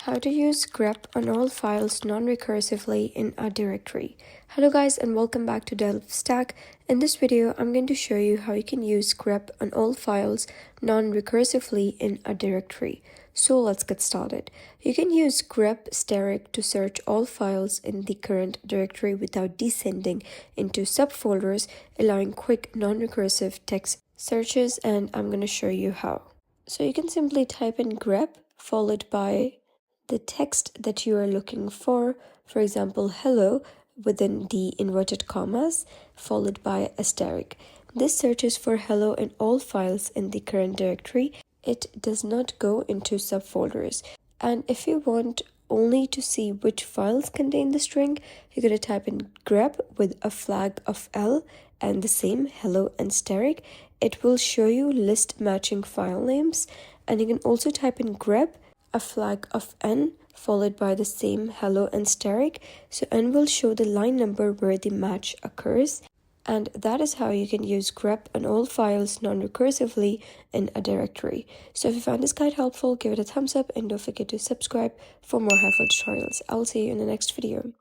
How to use grep on all files non-recursively in a directory. Hello guys and welcome back to DelveStack. In this video, I'm going to show you how you can use grep on all files non-recursively in a directory. So let's get started. You can use grep steric to search all files in the current directory without descending into subfolders, allowing quick non-recursive text searches, and I'm going to show you how. So you can simply type in grep followed by the text that you are looking for example, hello, within the inverted commas, followed by asterisk. This searches for hello in all files in the current directory. It does not go into subfolders. And if you want only to see which files contain the string, you're going to type in grep with a flag of L and the same hello and asterisk. It will show you list matching file names, and you can also type in grep a flag of N followed by the same hello and asterisk. So N will show the line number where the match occurs. And that is how you can use grep on all files non-recursively in a directory. So if you found this guide helpful, give it a thumbs up and don't forget to subscribe for more helpful tutorials. I'll see you in the next video.